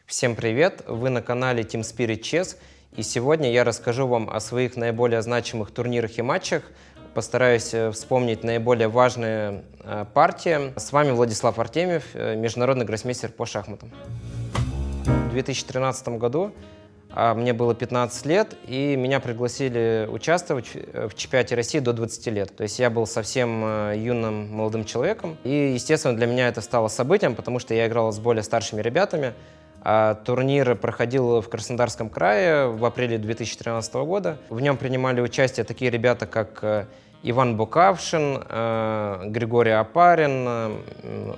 Всем привет! Вы на канале Team Spirit Chess, и сегодня я расскажу вам о своих наиболее значимых турнирах и матчах. Постараюсь вспомнить наиболее важные партии. С вами Владислав Артемьев, международный гроссмейстер по шахматам. В 2013 году мне было 15 лет, и меня пригласили участвовать в чемпионате России до 20 лет. То есть я был совсем юным молодым человеком, и, естественно, для меня это стало событием, потому что я играл с более старшими ребятами. Турнир проходил в Краснодарском крае в апреле 2013 года. В нем принимали участие такие ребята, как Иван Букавшин, Григорий Опарин,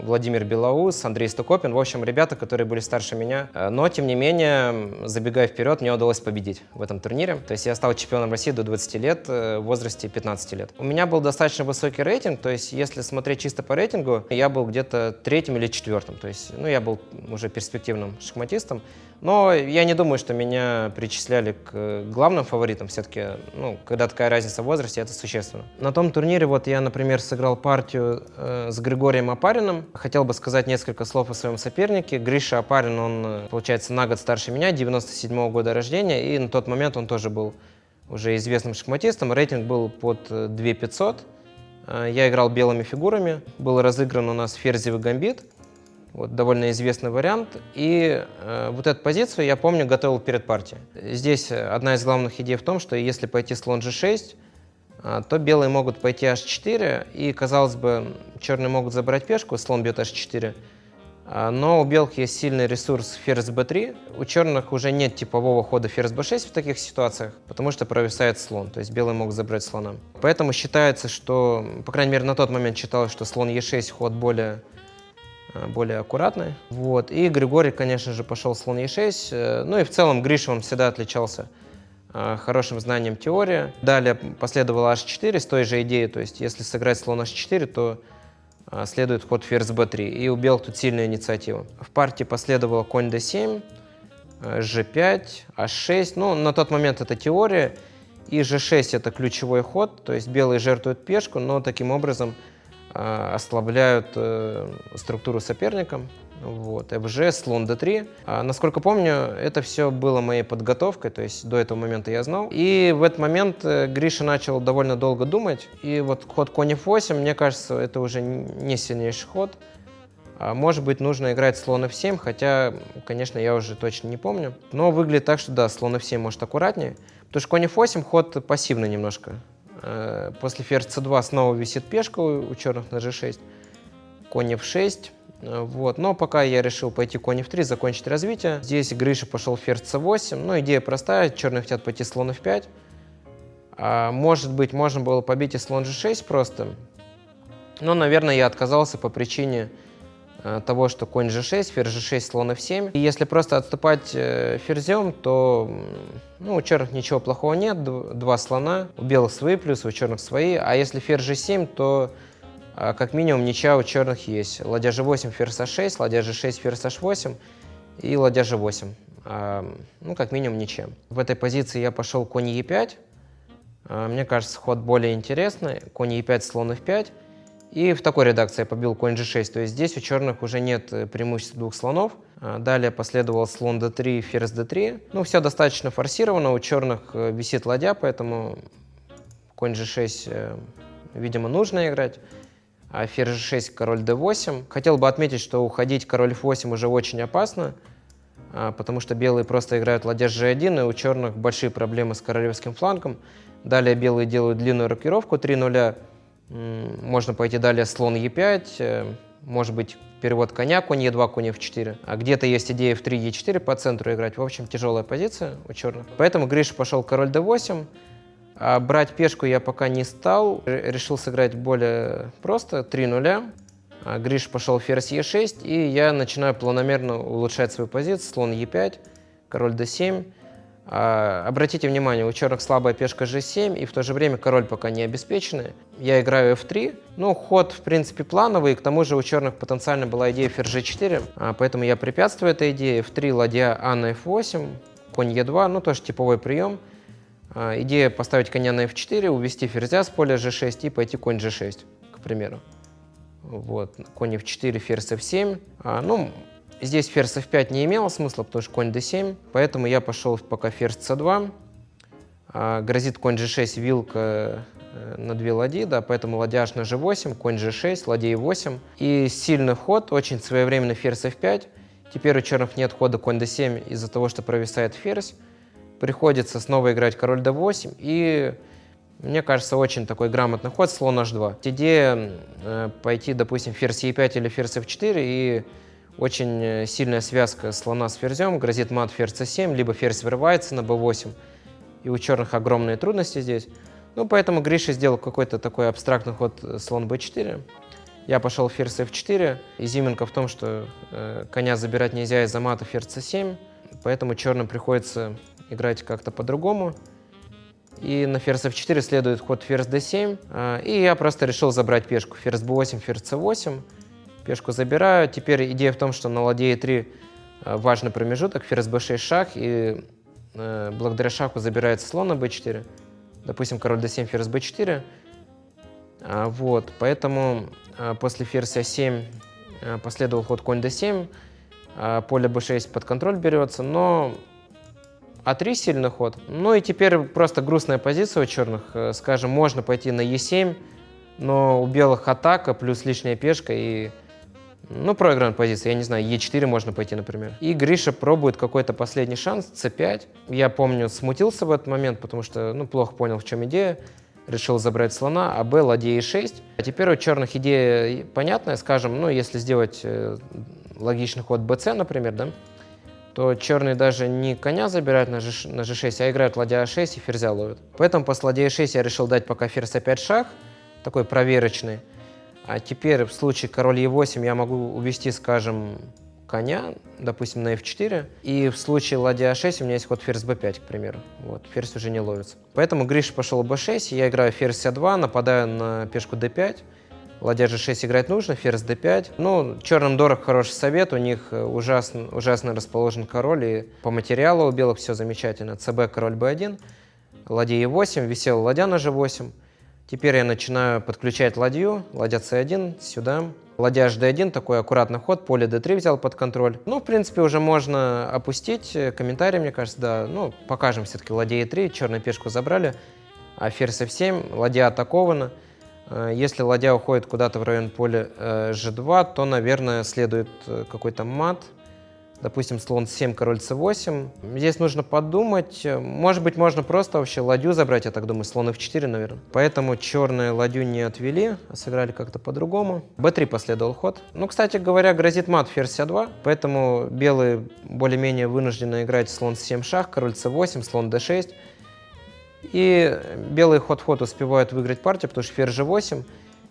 Владимир Белоус, Андрей Стукопин. В общем, ребята, которые были старше меня. Но, тем не менее, забегая вперед, мне удалось победить в этом турнире. То есть я стал чемпионом России до 20 лет в возрасте 15 лет. У меня был достаточно высокий рейтинг. То есть если смотреть чисто по рейтингу, я был где-то третьим или четвертым. То есть я был уже перспективным шахматистом. Но я не думаю, что меня причисляли к главным фаворитам. Все-таки, когда такая разница в возрасте, это существенно. На том турнире я, например, сыграл партию с Григорием Опариным. Хотел бы сказать несколько слов о своем сопернике. Гриша Опарин, он, получается, на год старше меня, 97-го года рождения, и на тот момент он тоже был уже известным шахматистом. Рейтинг был под 2500. Я играл белыми фигурами. Был разыгран у нас ферзевый гамбит. Довольно известный вариант. И вот эту позицию, я помню, готовил перед партией. Здесь одна из главных идей в том, что если пойти слон g6, то белые могут пойти h4, и, казалось бы, черные могут забрать пешку, слон бьет h4, но у белых есть сильный ресурс ферзь b3. У черных уже нет типового хода ферзь b6 в таких ситуациях, потому что провисает слон, то есть белые могут забрать слона. Поэтому считается, что, по крайней мере, на тот момент считалось, что слон e6 ход более аккуратный. И Григорий, конечно же, пошел слон e6. Ну и в целом Гриша, он всегда отличался хорошим знанием теории. Далее последовало h4 с той же идеей, то есть если сыграть слон h4, то следует ход ферзь b3. И у белых тут сильная инициатива. В партии последовало конь d7, g5, h6. На тот момент это теория, и g6 это ключевой ход, то есть белые жертвуют пешку, но таким образом ослабляют структуру соперника. FG, слон d3. Насколько помню, это все было моей подготовкой, то есть до этого момента я знал. И в этот момент Гриша начал довольно долго думать. И ход конь f8, мне кажется, это уже не сильнейший ход. Может быть, нужно играть слон f7, хотя, конечно, я уже точно не помню. Но выглядит так, что да, слон f7 может аккуратнее. Потому что конь f8 ход пассивный немножко. После ферзь c2 снова висит пешка у черных на g6, конь f6. Но пока я решил пойти конь f3, закончить развитие. Здесь Гриша пошел ферзь c8. Идея простая, черные хотят пойти слон f5. Может быть, можно было побить и слон g6 просто. Но, наверное, я отказался по причине того, что конь g6, ферзь g6, слон f7. И если просто отступать ферзем, то у черных ничего плохого нет, два слона, у белых свои плюсы, у черных свои. А если ферзь g7, то как минимум ничья у черных есть. Ладья g8, ферзь h6, ладья g6, ферзь h8 и ладья g8. Как минимум ничья. В этой позиции я пошел конь e5. Мне кажется, ход более интересный. Конь e5, слон f5. И в такой редакции я побил конь g6, то есть здесь у черных уже нет преимущества двух слонов. Далее последовал слон d3, ферзь d3. Все достаточно форсировано, у черных висит ладья, поэтому конь g6, видимо, нужно играть. Ферзь g6, король d8. Хотел бы отметить, что уходить король f8 уже очень опасно, потому что белые просто играют ладья g1, и у черных большие проблемы с королевским флангом. Далее белые делают длинную рокировку 3-0. Можно пойти далее слон e5, может быть перевод коня, конь e2, конь f4. А где-то есть идея f3, e4 по центру играть. В общем, тяжелая позиция у черных. Поэтому Гриша пошел король d8. Брать пешку я пока не стал. Решил сыграть более просто, 3-0. Гриша пошел ферзь e6, и я начинаю планомерно улучшать свою позицию. Слон e5, король d7. Обратите внимание, у черных слабая пешка g7, и в то же время король пока не обеспеченный. Я играю f3. Ход, в принципе, плановый, и к тому же у черных потенциально была идея ферзь g4, поэтому я препятствую этой идее. f3, ладья а на f8, конь e2, тоже типовой прием. Идея поставить коня на f4, увести ферзя с поля g6 и пойти конь g6, к примеру. Конь f4, ферзь f7. Здесь ферзь f5 не имело смысла, потому что конь d7, поэтому я пошел пока ферзь c2. Грозит конь g6, вилка на 2 ладьи, да, поэтому ладья h на g8, конь g6, ладья e8. И сильный ход, очень своевременный ферзь f5. Теперь у черных нет хода конь d7 из-за того, что провисает ферзь. Приходится снова играть король d8, и мне кажется, очень такой грамотный ход, слон h2. Идея пойти, допустим, ферзь e5 или ферзь f4, и очень сильная связка слона с ферзем, грозит мат ферзь c7, либо ферзь вырывается на b8, и у черных огромные трудности здесь. Ну, поэтому Гриша сделал какой-то такой абстрактный ход слон b4. Я пошел ферзь f4. Изюминка в том, что коня забирать нельзя из-за мата ферзь c7, поэтому черным приходится играть как-то по-другому. И на ферзь f4 следует ход ферзь d7. И я просто решил забрать пешку. Ферзь b8, ферзь c8. Пешку забираю. Теперь идея в том, что на ладье e3 важный промежуток. Ферзь b6 шах. И благодаря шаху забирается слон на b4. Допустим, король d7, ферзь b4. Вот, поэтому после ферзь a7 последовал ход конь d7. Поле b6 под контроль берется, но а3 сильный ход. Ну и теперь просто грустная позиция у черных. Скажем, можно пойти на e7, но у белых атака плюс лишняя пешка и... Ну, проигранная позиция, я не знаю, e4 можно пойти, например. И Гриша пробует какой-то последний шанс, c5. Я помню, смутился в этот момент, потому что, ну, плохо понял, в чем идея. Решил забрать слона, а b ладья e6. А теперь у черных идея понятная, скажем, ну, если сделать логичный ход bc, например, да, то черные даже не коня забирают на g6, а играют ладья a6 и ферзя ловят. Поэтому после ладья e6 я решил дать пока ферзь a5 шах, такой проверочный. А теперь в случае король e8 я могу увести, скажем, коня, допустим, на f4. И в случае ладья a6 у меня есть ход ферзь b5, к примеру. Вот, ферзь уже не ловится. Поэтому Гриша пошел b6, я играю ферзь a2, нападаю на пешку d5. Ладья g6 играть нужно, ферзь d5. Ну, черным дорог хороший совет, у них ужасно расположен король, и по материалу у белых все замечательно. cb, король b1, ладья e8, висела ладья на g8. Теперь я начинаю подключать ладью, ладья c1 сюда. Ладья hd1, такой аккуратный ход, поле d3 взял под контроль. Ну, в принципе, уже можно опустить. Комментарий, мне кажется, да. Ну, покажем все-таки ладья e3, черную пешку забрали. А ферзь f7, ладья атакована. Если ладья уходит куда-то в район поля g2, то, наверное, следует какой-то мат. Допустим, слон c7, король c8. Здесь нужно подумать. Может быть, можно просто вообще ладью забрать, я так думаю, слон f4, наверное. Поэтому черные ладью не отвели, а сыграли как-то по-другому. b3 последовал ход. Ну, кстати говоря, грозит мат ферзь a2, поэтому белые более-менее вынуждены играть слон c7 шах, король c8, слон d6. И белые ход в ход успевают выиграть партию, потому что ферзь g8.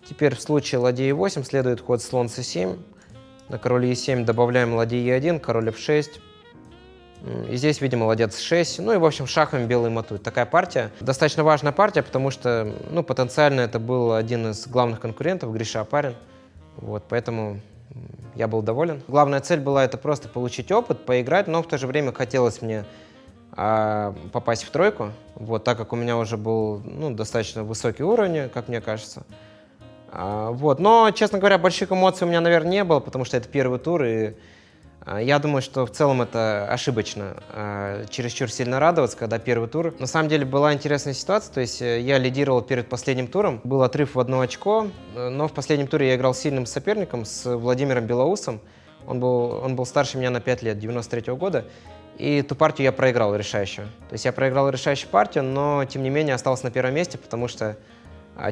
Теперь в случае ладьи e8 следует ход слон c7. На король e7 добавляем ладья e1, король f6. И здесь, видимо, ладья c6. Ну и, в общем, шахом белые матуют. Такая партия. Достаточно важная партия, потому что, ну, потенциально это был один из главных конкурентов, Гриша Опарин. Вот, поэтому я был доволен. Главная цель была это просто получить опыт, поиграть, но в то же время хотелось мне попасть в тройку. Вот, так как у меня уже был, ну, достаточно высокий уровень, как мне кажется. Вот. Но, честно говоря, больших эмоций у меня, наверное, не было, потому что это первый тур, и я думаю, что в целом это ошибочно, чересчур сильно радоваться, когда первый тур. На самом деле была интересная ситуация, то есть я лидировал перед последним туром, был отрыв в 1 очко, но в последнем туре я играл с сильным соперником, с Владимиром Белоусом. Он был старше меня на 5 лет, 93-го года, и ту партию я проиграл решающую. То есть я проиграл решающую партию, но, тем не менее, остался на первом месте, потому что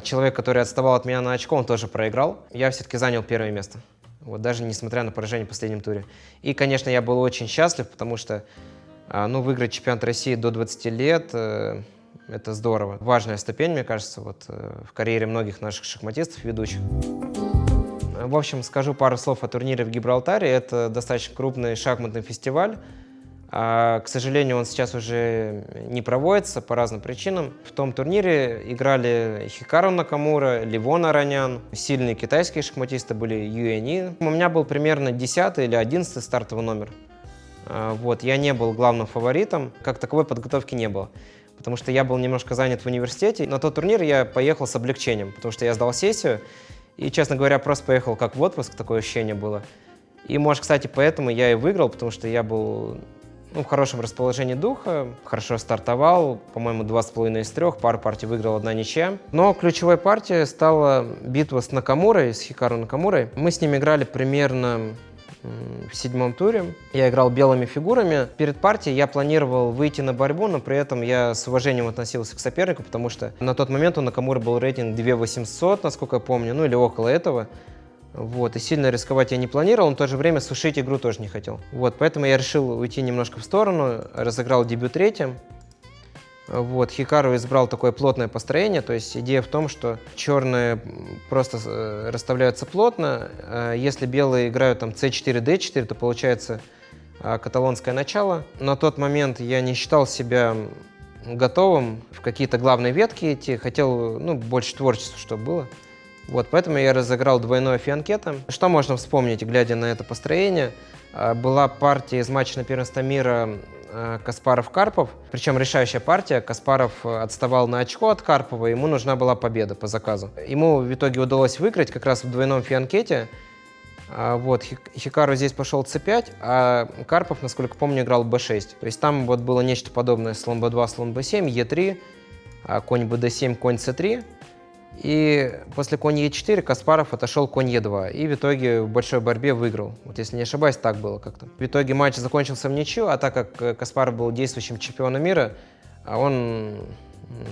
человек, который отставал от меня на очко, он тоже проиграл. Я все-таки занял первое место. Вот, даже несмотря на поражение в последнем туре. И, конечно, я был очень счастлив, потому что, ну, выиграть чемпионат России до 20 лет это здорово. Важная ступень, мне кажется, вот, в карьере многих наших шахматистов, ведущих. В общем, скажу пару слов о турнире в Гибралтаре. Это достаточно крупный шахматный фестиваль. К сожалению, он сейчас уже не проводится по разным причинам. В том турнире играли Хикару Накамура, Левон Аронян, сильные китайские шахматисты были Юэни. У меня был примерно 10-й или 11-й стартовый номер. Вот, я не был главным фаворитом, как таковой подготовки не было, потому что я был немножко занят в университете. На тот турнир я поехал с облегчением, потому что я сдал сессию и, честно говоря, просто поехал как в отпуск, такое ощущение было. И, может, кстати, поэтому я и выиграл, потому что я был в хорошем расположении духа, хорошо стартовал, по-моему, 2,5 из 3, пару партий выиграл, 1 ничья. Но ключевой партией стала битва с Накамурой, с Хикару Накамурой. Мы с ним играли примерно в 7-м туре. Я играл белыми фигурами. Перед партией я планировал выйти на борьбу, но при этом я с уважением относился к сопернику, потому что на тот момент у Накамуры был рейтинг 2800, насколько я помню, или около этого. И сильно рисковать я не планировал, но в то же время сушить игру тоже не хотел. Поэтому я решил уйти немножко в сторону, разыграл дебют третьим. Хикару избрал такое плотное построение, то есть идея в том, что черные просто расставляются плотно, если белые играют там c4, d4, то получается каталонское начало. На тот момент я не считал себя готовым в какие-то главные ветки идти, хотел больше творчества, чтобы было. Поэтому я разыграл двойное фианкета. Что можно вспомнить, глядя на это построение? Была партия из матча на первенство мира Каспаров-Карпов, причем решающая партия. Каспаров отставал на очко от Карпова, ему нужна была победа по заказу. Ему в итоге удалось выиграть как раз в двойном фианкете. Хикару здесь пошел c5, а Карпов, насколько помню, играл b6. То есть там было нечто подобное: слон b2, слон b7, e3, конь bd7, конь c3. И после конь e4 Каспаров отошел конь e2 и в итоге в большой борьбе выиграл. Если не ошибаюсь, так было как-то. В итоге матч закончился в ничью, а так как Каспаров был действующим чемпионом мира, он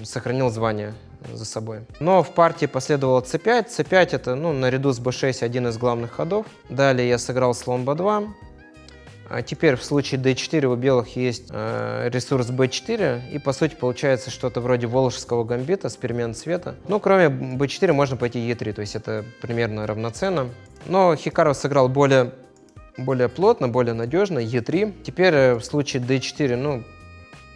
сохранил звание за собой. Но в партии последовало c5. c5 это наряду с b6 один из главных ходов. Далее я сыграл слон b2. А теперь в случае d4 у белых есть ресурс b4, и по сути получается что-то вроде волжского гамбита с переменой цвета. Кроме b4 можно пойти e3, то есть это примерно равноценно. Но Хикару сыграл более плотно, более надежно, e3. Теперь в случае d4,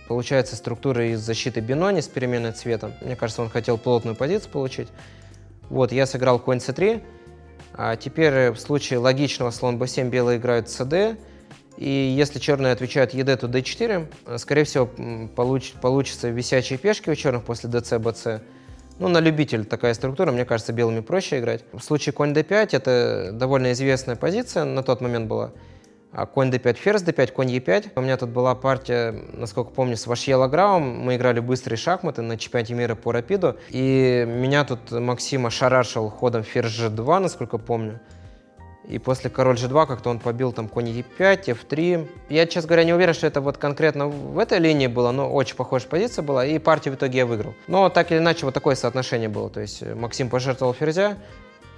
получается структура из защиты Бенони с переменной цвета. Мне кажется, он хотел плотную позицию получить. Я сыграл конь c3. А теперь в случае логичного слон b7 белые играют cd. И если черные отвечают ед, то d4, скорее всего, получится висячие пешки у черных после dc, bc. На любителя такая структура, мне кажется, белыми проще играть. В случае конь d5 это довольно известная позиция на тот момент была. Конь d5, ферзь d5, конь e5. У меня тут была партия, насколько помню, с Вашьело Граум. Мы играли быстрые шахматы на чемпионате мира по рапиду. И меня тут Максим ошарашил ходом ферзь g2, насколько помню. И после король g2 как-то он побил там конь e5, f3. Я, честно говоря, не уверен, что это конкретно в этой линии было, но очень похожая позиция была, и партию в итоге я выиграл. Но так или иначе такое соотношение было. То есть Максим пожертвовал ферзя,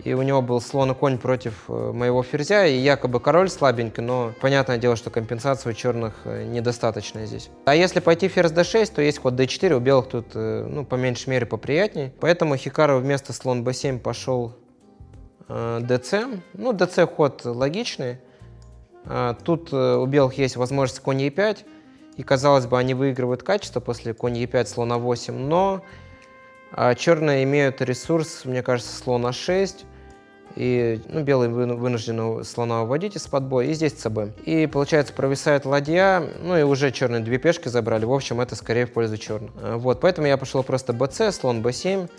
и у него был слон и конь против моего ферзя, и якобы король слабенький, но понятное дело, что компенсация у черных недостаточная здесь. А если пойти ферзь d6, то есть ход d4, у белых тут по меньшей мере поприятней. Поэтому Хикару вместо слон b7 пошел dc. dc ход логичный. Тут у белых есть возможность конь e5, и казалось бы, они выигрывают качество после конь e5, слон a8, но черные имеют ресурс, мне кажется, слон a6, и белые вынуждены слона уводить из-под боя, и здесь cb. И получается провисает ладья, и уже черные две пешки забрали, в общем, это скорее в пользу черных. Поэтому я пошел просто bc, слон b7,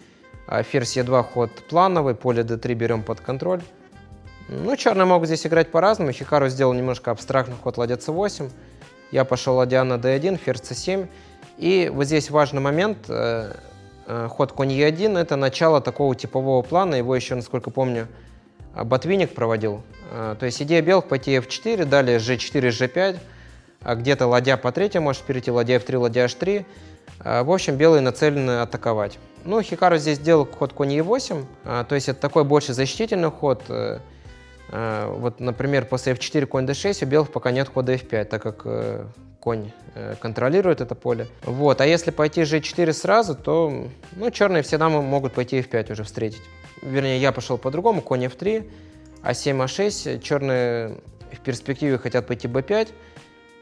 ферзь e2 ход плановый, поле d3 берем под контроль. Черные могут здесь играть по-разному. Хикару сделал немножко абстрактный ход ладья c8. Я пошел ладья на d1, ферзь c7. И здесь важный момент. Ход конь e1 – это начало такого типового плана. Его еще, насколько помню, Ботвинник проводил. То есть идея белых пойти f4, далее g4, g5. Где-то ладья по третьей может перейти, ладья f3, ладья h3. В общем, белые нацелены атаковать. Хикару здесь сделал ход конь e8, то есть это такой больше защитительный ход. Например, после f4, конь d6 у белых пока нет хода f5, так как конь контролирует это поле. А если пойти g4 сразу, то черные всегда могут пойти f5 уже встретить. Вернее, я пошел по-другому, конь f3, a7, a6. Черные в перспективе хотят пойти b5.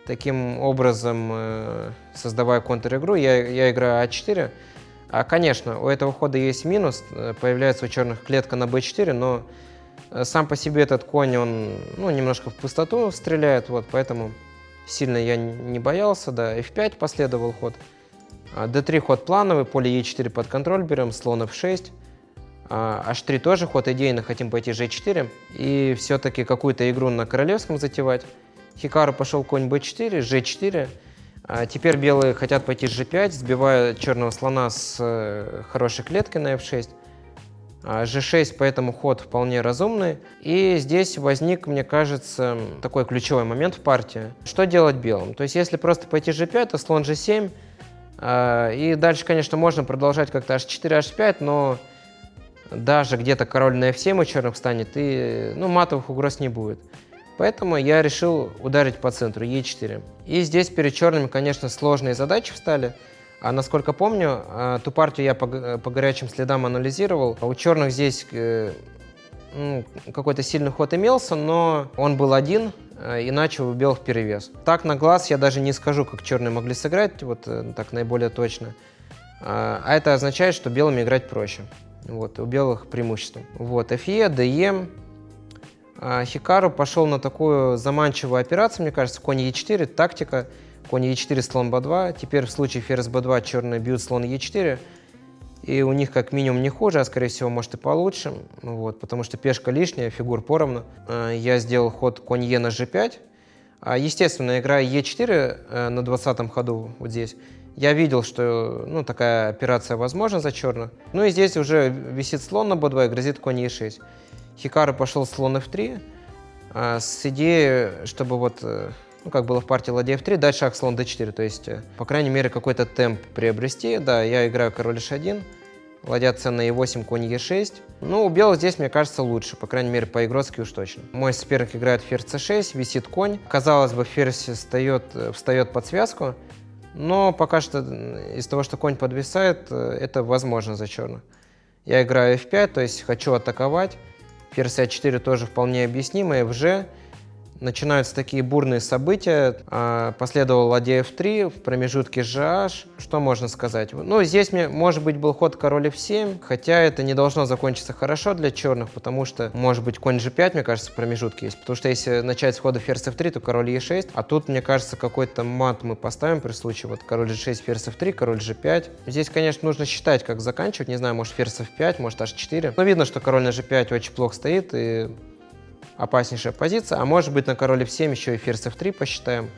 Таким образом, создавая контр-игру, я играю а4. Конечно, у этого хода есть минус, появляется у черных клетка на b4, но сам по себе этот конь, он немножко в пустоту стреляет, поэтому сильно я не боялся. Да, f5 последовал ход, d3 ход плановый, поле e4 под контроль берем, слон f6, H3 тоже ход идейно, хотим пойти G4. И все-таки какую-то игру на королевском затевать. Хикару пошел конь B4, G4. Теперь белые хотят пойти G5, сбивая черного слона с хорошей клеткой на F6. G6, поэтому ход вполне разумный. И здесь возник, мне кажется, такой ключевой момент в партии. Что делать белым? То есть, если просто пойти G5, то слон G7. И дальше, конечно, можно продолжать как-то H4, H5, но даже где-то король на F7 у черных встанет, и матовых угроз не будет. Поэтому я решил ударить по центру, E4. И здесь перед черными, конечно, сложные задачи встали. Насколько помню, ту партию я по горячим следам анализировал. У черных здесь какой-то сильный ход имелся, но он был один, иначе у белых перевес. Так на глаз я даже не скажу, как черные могли сыграть, вот так наиболее точно. А это означает, что белыми играть проще. Вот, у белых преимущество. Вот, Fe, Dm. Хикару пошел на такую заманчивую операцию, мне кажется, конь Е4, тактика. Конь Е4, слон Б2. Теперь в случае ферзь Б2 черные бьют слон Е4. И у них как минимум не хуже, а скорее всего может и получше. Вот, потому что пешка лишняя, фигур поровну. Я сделал ход конь Е на G5. Естественно, играя Е4 на 20-м ходу вот здесь, я видел, что такая операция возможна за черных. Ну и здесь уже висит слон на Б2 и грозит конь Е6. Хикару пошел слон F3 с идеей, чтобы вот, как было в партии ладья F3, дать шаг слон D4, то есть, по крайней мере, какой-то темп приобрести. Да, я играю король H1, ладья c на E8, конь E6. У белых здесь, мне кажется, лучше, по крайней мере, по-игротски уж точно. Мой соперник играет ферзь C6, висит конь. Казалось бы, ферзь встает под связку, но пока что из того, что конь подвисает, это возможно за черных. Я играю F5, то есть хочу атаковать. Ферзь А4 тоже вполне объяснимо. FG. Начинаются такие бурные события. Последовал ладья F3, в промежутке GH. Что можно сказать? Здесь, может быть, был ход король F7, хотя это не должно закончиться хорошо для черных, потому что, может быть, конь G5, мне кажется, в промежутке есть. Потому что если начать с хода ферзь F3, то король E6. А тут, мне кажется, какой-то мат мы поставим при случае. Вот король G6, ферзь F3, король G5. Здесь, конечно, нужно считать, как заканчивать. Не знаю, может, ферзь F5, может, H4. Но видно, что король на G5 очень плохо стоит, и опаснейшая позиция. А может быть, на король F7 еще и ферзь F3 посчитаем.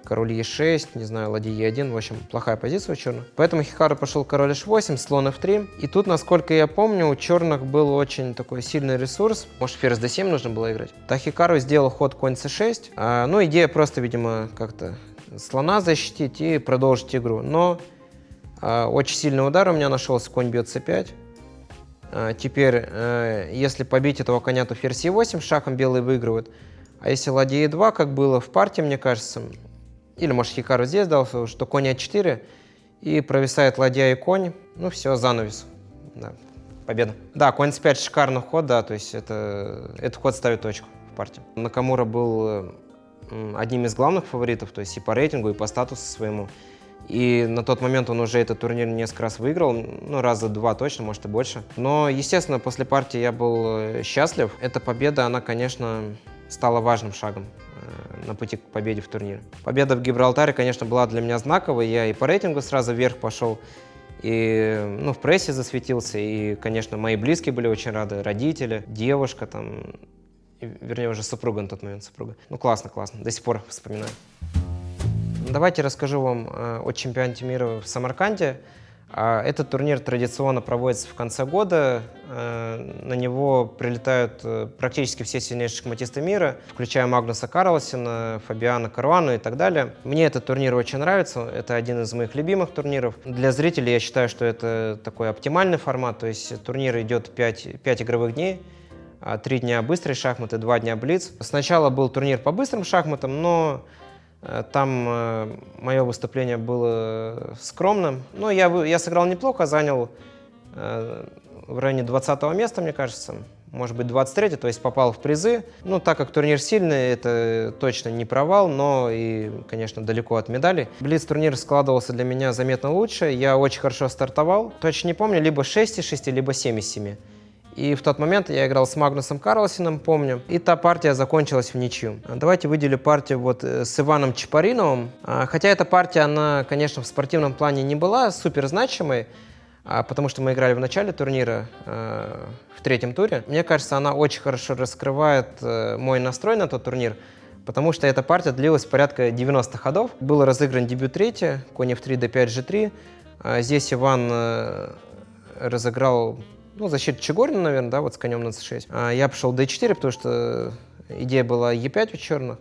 Король E6, не знаю, ладья E1. В общем, плохая позиция у черных. Поэтому Хикару пошел король H8, слон F3. И тут, насколько я помню, у черных был очень такой сильный ресурс. Может, ферзь D7 нужно было играть. Так Хикару сделал ход конь C6. Идея просто, видимо, как-то слона защитить и продолжить игру. Но очень сильный удар у меня нашелся. Конь бьет C5. Теперь, если побить этого коня, то ферзь Е8, шахом белые выигрывают. А если ладья Е2, как было в партии, мне кажется, или, может, Хикару здесь дал, что конь А4, и провисает ладья и конь, все, занавес. Да, победа. Да, конь С5 шикарный ход, да, то есть этот ход ставит точку в партии. Накамура был одним из главных фаворитов, то есть и по рейтингу, и по статусу своему. И на тот момент он уже этот турнир несколько раз выиграл, раза два точно, может и больше. Но, естественно, после партии я был счастлив. Эта победа, она, конечно, стала важным шагом на пути к победе в турнире. Победа в Гибралтаре, конечно, была для меня знаковой. Я и по рейтингу сразу вверх пошел, и в прессе засветился. И, конечно, мои близкие были очень рады, родители, девушка там, вернее, уже супруга на тот момент, супруга. Классно, до сих пор вспоминаю. Давайте расскажу вам о чемпионате мира в Самарканде. Этот турнир традиционно проводится в конце года. На него прилетают практически все сильнейшие шахматисты мира, включая Магнуса Карлсена, Фабиано Каруану и так далее. Мне этот турнир очень нравится. Это один из моих любимых турниров. Для зрителей я считаю, что это такой оптимальный формат. То есть турнир идет 5 игровых дней. 3 дня быстрые шахматы, 2 дня блиц. Сначала был турнир по быстрым шахматам, но там мое выступление было скромным. Но я сыграл неплохо, занял в районе 20-го места, мне кажется. Может быть, 23-й, то есть попал в призы. Так как турнир сильный, это точно не провал, но и, конечно, далеко от медалей. Блиц-турнир складывался для меня заметно лучше. Я очень хорошо стартовал. Точно не помню, либо 6 из 6, либо 7 из 7. И в тот момент я играл с Магнусом Карлсеном, помню, и та партия закончилась в ничью. Давайте выделю партию с Иваном Чапариновым. Хотя эта партия, она, конечно, в спортивном плане не была супер значимой, потому что мы играли в начале турнира, в третьем туре. Мне кажется, она очень хорошо раскрывает мой настрой на тот турнир, потому что эта партия длилась порядка 90 ходов. Был разыгран дебют третий, конь f3, d5, g3. Здесь Иван разыграл, ну, защиту Чегорина, наверное, да, вот с конем на c6. Я пошел d4, потому что идея была e5 у черных.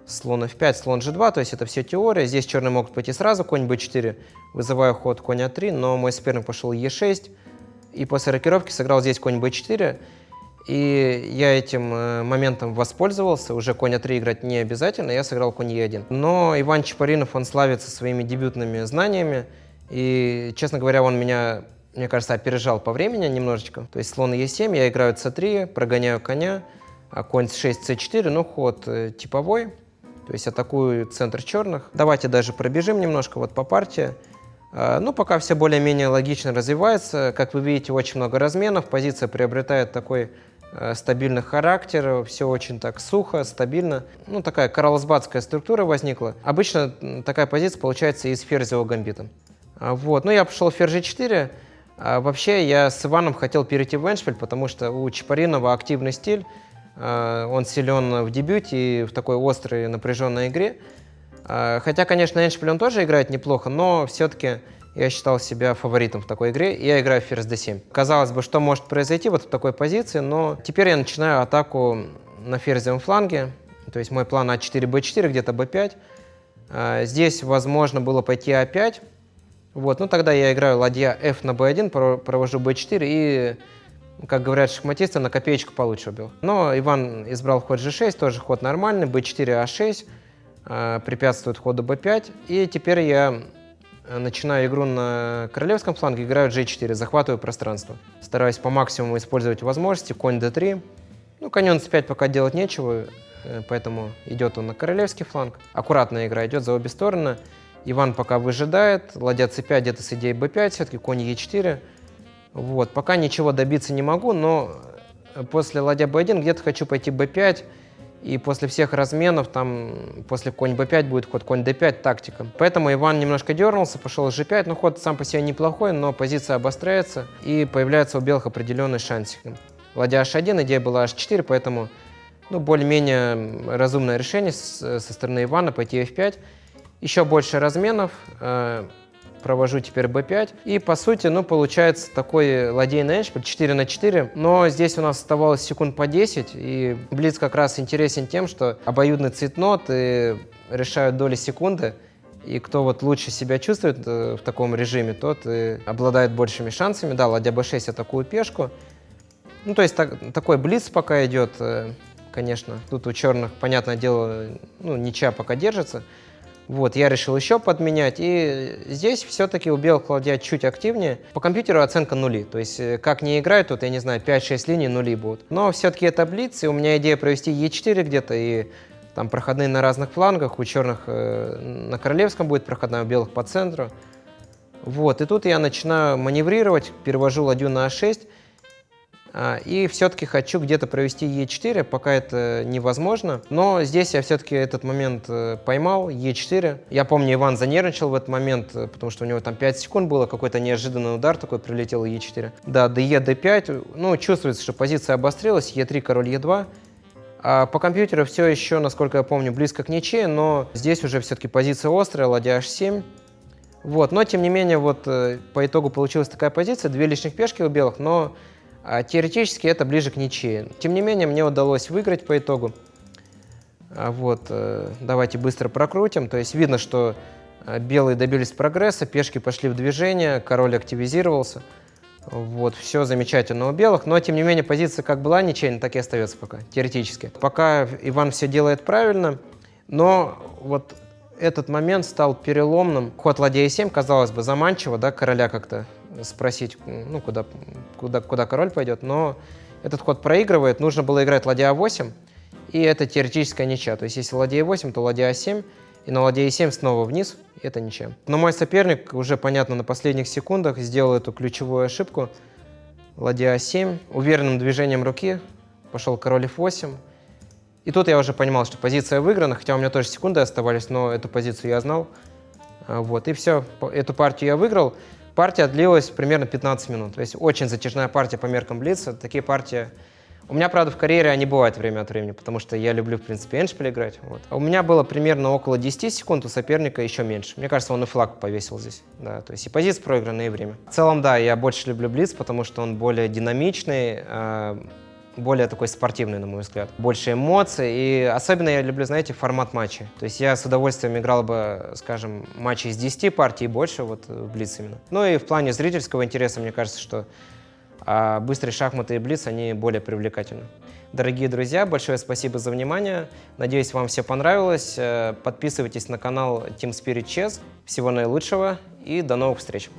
Слон f5, слон g2, то есть это все теория. Здесь черные могут пойти сразу, конь b4, вызывая ход конь a3, но мой соперник пошел e6. И после рокировки сыграл здесь конь b4. И я этим моментом воспользовался. Уже конь a3 играть не обязательно, я сыграл конь e1. Но Иван Чапаринов, он славится своими дебютными знаниями. И, честно говоря, он меня, мне кажется, опережал по времени немножечко. То есть слон e7, я играю c3, прогоняю коня, конь c6, c4, ну ход типовой. То есть атакую центр черных. Давайте даже пробежим немножко вот по партии. Ну, пока все более-менее логично развивается. Как вы видите, очень много разменов. Позиция приобретает такой стабильный характер. Все очень так сухо, стабильно. Ну, такая карлсбадская структура возникла. Обычно такая позиция получается и с ферзевого гамбита. Вот. Ну, я пошел ферзь g4. Вообще, я с Иваном хотел перейти в эндшпиль, потому что у Чапаринова активный стиль. Он силен в дебюте и в такой острой напряженной игре. Хотя, конечно, эндшпиль он тоже играет неплохо, но все-таки я считал себя фаворитом в такой игре, и я играю ферзь d7. Казалось бы, что может произойти вот в такой позиции, но теперь я начинаю атаку на ферзевом фланге. То есть мой план a4, b4, где-то b5. Здесь возможно было пойти a5. Вот, ну тогда я играю ладья f на b1, провожу b4 и, как говорят шахматисты, на копеечку получше убил. Но Иван избрал ход g6, тоже ход нормальный, b4, a6, препятствует ходу b5. И теперь я начинаю игру на королевском фланге, играю g4, захватываю пространство. Стараюсь по максимуму использовать возможности, конь d3. Ну, коню на c5 пока делать нечего, поэтому идет он на королевский фланг. Аккуратная игра идет за обе стороны. Иван пока выжидает, ладья c5 где-то с идеей b5, все-таки конь e4. Вот, пока ничего добиться не могу, но после ладья b1 где-то хочу пойти b5, и после всех разменов, там, после конь b5 будет ход конь d5, тактика. Поэтому Иван немножко дернулся, пошел g5, ну, ход сам по себе неплохой, но позиция обостряется, и появляется у белых определенный шансик. Ладья h1, идея была h4, поэтому, ну, более-менее разумное решение со стороны Ивана пойти f5. Еще больше разменов. Провожу теперь b5. И, по сути, ну, получается такой ладейный эндшпиль 4 на 4. Но здесь у нас оставалось секунд по 10. И блиц как раз интересен тем, что обоюдный цветнот и решают доли секунды. И кто вот лучше себя чувствует в таком режиме, тот и обладает большими шансами. Да, ладья b6 атакует пешку. Ну, то есть такой блиц пока идет, конечно. Тут у черных, понятное дело, ну, ничья пока держится. Вот, я решил еще подменять, и здесь все-таки у белых ладья чуть активнее. По компьютеру оценка нули, то есть как не играют, тут, я не знаю, 5-6 линий нули будут. Но все-таки это блиц, и у меня идея провести e4 где-то, и там проходные на разных флангах, у черных на королевском будет проходная, у белых по центру. Вот, и тут я начинаю маневрировать, перевожу ладью на a6, и все-таки хочу где-то провести e4, пока это невозможно. Но здесь я все-таки этот момент поймал, e4. Я помню, Иван занервничал в этот момент, потому что у него там 5 секунд было, какой-то неожиданный удар такой прилетел, e4. Да, de, d5, ну, чувствуется, что позиция обострилась, e3, король e2. А по компьютеру все еще, насколько я помню, близко к ничьей, но здесь уже все-таки позиция острая, ладья h7. Вот, но тем не менее, вот по итогу получилась такая позиция, 2 лишних пешки у белых, но теоретически это ближе к ничьей. Тем не менее, мне удалось выиграть по итогу. Вот, давайте быстро прокрутим. То есть видно, что белые добились прогресса, пешки пошли в движение, король активизировался. Вот, все замечательно у белых, но тем не менее позиция как была ничейной, так и остается пока, теоретически. Пока Иван все делает правильно, но вот этот момент стал переломным. Ход ладья e7, казалось бы, заманчиво, да, короля как-то спросить, ну, куда король пойдет, но этот ход проигрывает, нужно было играть ладья a8, и это теоретическая ничья. То есть если ладья e8, то ладья a7, и на ладья e7 снова вниз, и это ничья. Но мой соперник уже, понятно, на последних секундах сделал эту ключевую ошибку. Ладья a7, уверенным движением руки пошел король f8. И тут я уже понимал, что позиция выиграна, хотя у меня тоже секунды оставались, но эту позицию я знал. Вот, и все, эту партию я выиграл. Партия длилась примерно 15 минут. То есть очень затяжная партия по меркам блица. Такие партии... У меня, правда, в карьере они бывают время от времени, потому что я люблю, в принципе, эндшпиль играть. Вот. А у меня было примерно около 10 секунд, у соперника еще меньше. Мне кажется, он и флаг повесил здесь. Да, то есть и позиция проиграна, и время. В целом, да, я больше люблю блиц, потому что он более динамичный, более такой спортивный, на мой взгляд. Больше эмоций, и особенно я люблю, знаете, формат матча. То есть я с удовольствием играл бы, скажем, матчи из 10 партий и больше, вот в блиц именно. Ну и в плане зрительского интереса, мне кажется, что быстрые шахматы и блиц, они более привлекательны. Дорогие друзья, большое спасибо за внимание. Надеюсь, вам все понравилось. Подписывайтесь на канал Team Spirit Chess. Всего наилучшего и до новых встреч!